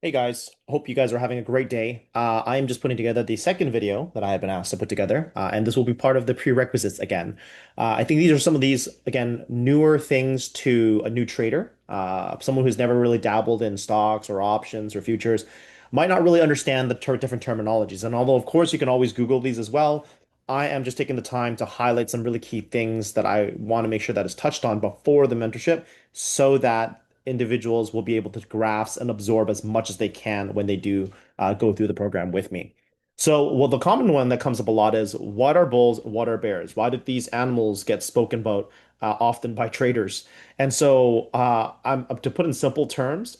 Hey guys, hope you guys are having a great day. I am just putting together the second video that I have been asked to put together, and this will be part of the prerequisites again. I think these are some of these, again, newer things to a new trader. Someone who's never really dabbled in stocks or options or futures might not really understand the different terminologies. And although, of course, you can always Google these as well, I am just taking the time to highlight some really key things that I want to make sure that is touched on before the mentorship so that individuals will be able to grasp and absorb as much as they can when they do go through the program with me. So, well, the common one that comes up a lot is what are bulls, what are bears? Why did these animals get spoken about often by traders? And so, I'm to put in simple terms,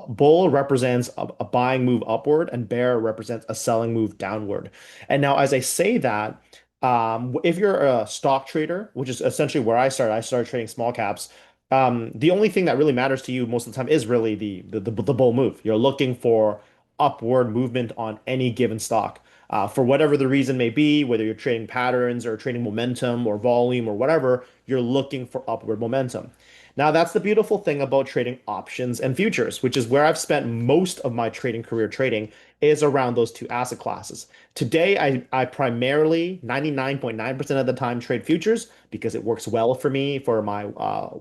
bull represents a buying move upward, and bear represents a selling move downward. And now, as I say that, if you're a stock trader, which is essentially where I started trading small caps. The only thing that really matters to you most of the time is really the bull move. You're looking for upward movement on any given stock. For whatever the reason may be, whether you're trading patterns or trading momentum or volume or whatever, you're looking for upward momentum. Now, that's the beautiful thing about trading options and futures, which is where I've spent most of my trading career trading is around those two asset classes. Today, I primarily 99.9% of the time trade futures because it works well for me for my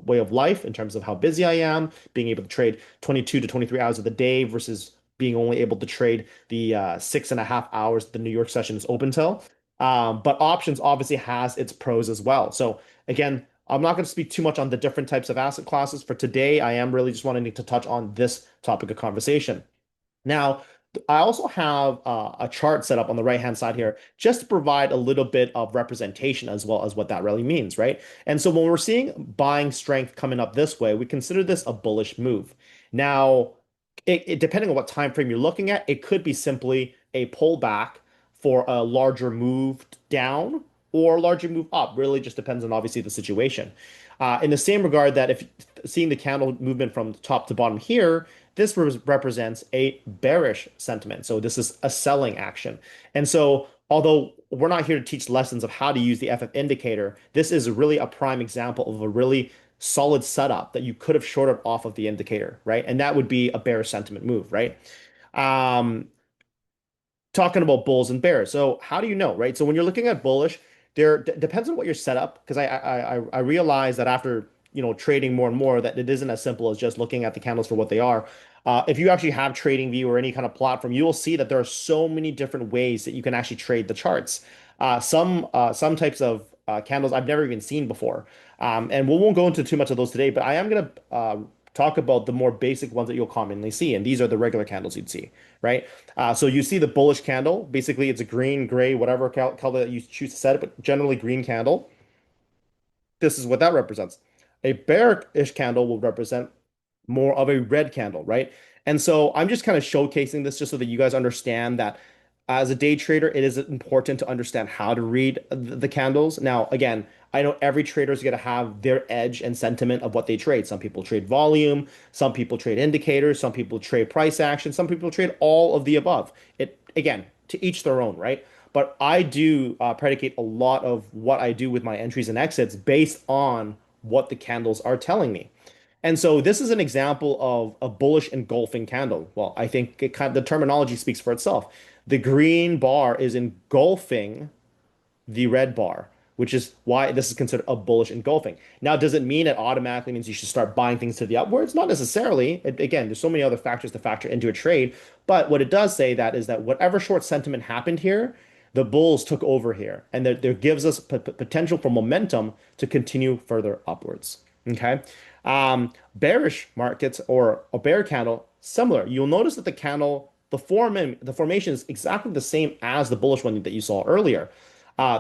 way of life in terms of how busy I am, being able to trade 22 to 23 hours of the day versus being only able to trade the 6.5 hours the New York session is open till. But options obviously has its pros as well. So again, I'm not going to speak too much on the different types of asset classes for today. I am really just wanting to touch on this topic of conversation. Now, I also have a chart set up on the right-hand side here just to provide a little bit of representation as well as what that really means, right? And so when we're seeing buying strength coming up this way, we consider this a bullish move. Now, depending on what time frame you're looking at, it could be simply a pullback for a larger move down or a larger move up. Really just depends on obviously the situation. In the same regard that if seeing the candle movement from top to bottom here, this represents a bearish sentiment. So this is a selling action. And so although we're not here to teach lessons of how to use the FF indicator, this is really a prime example of a really solid setup that you could have shorted off of the indicator, right? And that would be a bearish sentiment move, right? Um, Talking about bulls and bears. So how do you know, right? So when you're looking at bullish, there depends on what you're set up. Because I realize that after trading more and more that it isn't as simple as just looking at the candles for what they are. If you actually have TradingView or any kind of platform, you will see that there are so many different ways that you can actually trade the charts. Some types of candles I've never even seen before, and we won't go into too much of those today. But I am gonna talk about the more basic ones that you'll commonly see, and these are the regular candles you'd see, right? So you see the bullish candle. Basically, it's a green, gray, whatever color that you choose to set it, but generally green candle. This is what that represents. A bearish candle will represent more of a red candle, right? And so I'm just kind of showcasing this just so that you guys understand that as a day trader, it is important to understand how to read the candles. Now, again, I know every trader is going to have their edge and sentiment of what they trade. Some people trade volume, some people trade indicators, some people trade price action, some people trade all of the above. It again, to each their own, right? But I do predicate a lot of what I do with my entries and exits based on what the candles are telling me. And so this is an example of a bullish engulfing candle. Well, I think the terminology speaks for itself. The green bar is engulfing the red bar, which is why this is considered a bullish engulfing. Now, does it mean it automatically means you should start buying things to the upwards? Not necessarily. Again, there's so many other factors to factor into a trade. But what it does say that is that whatever short sentiment happened here, the bulls took over here, and there gives us potential for momentum to continue further upwards. Okay. Bearish markets or a bear candle, similar. You'll notice that the formation is exactly the same as the bullish one that you saw earlier.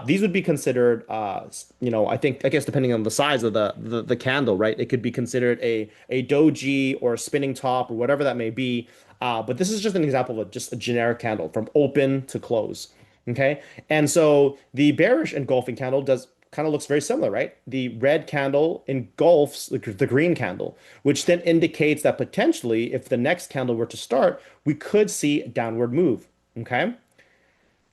These would be considered, I guess depending on the size of the candle, right? It could be considered a doji or a spinning top or whatever that may be. But this is just an example of just a generic candle from open to close. Okay. And so the bearish engulfing candle does kind of looks very similar, right? The red candle engulfs the green candle, which then indicates that potentially, if the next candle were to start, we could see a downward move. Okay.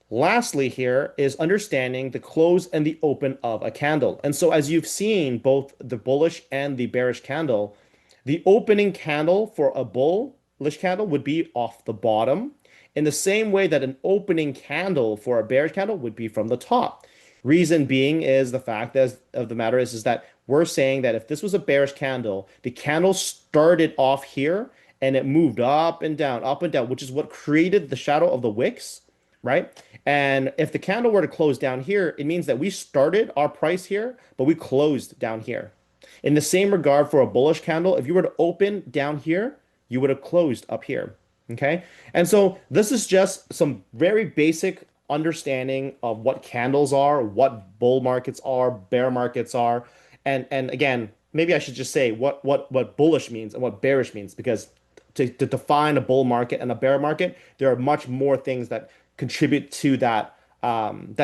Lastly, here is understanding the close and the open of a candle. And so, as you've seen, both the bullish and the bearish candle, the opening candle for a bull bullish candle would be off the bottom, in the same way that an opening candle for a bearish candle would be from the top. Reason being is the fact of the matter is that we're saying that if this was a bearish candle, the candle started off here and it moved up and down, which is what created the shadow of the wicks, right? And if the candle were to close down here, it means that we started our price here, but we closed down here. In the same regard for a bullish candle, if you were to open down here, you would have closed up here. Okay. And so this is just some very basic understanding of what candles are, what bull markets are, bear markets are. And again, maybe I should just say what bullish means and what bearish means, because to define a bull market and a bear market, there are much more things that contribute to that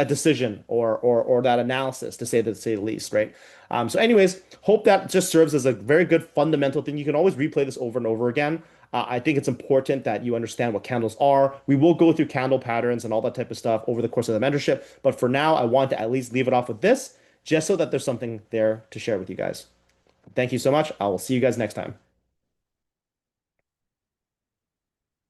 decision or that analysis, to say the least, right? So, anyways, hope that just serves as a very good fundamental thing. You can always replay this over and over again. I think it's important that you understand what candles are. We will go through candle patterns and all that type of stuff over the course of the mentorship, but for now, I want to at least leave it off with this, just so that there's something there to share with you guys. Thank you so much. I will see you guys next time.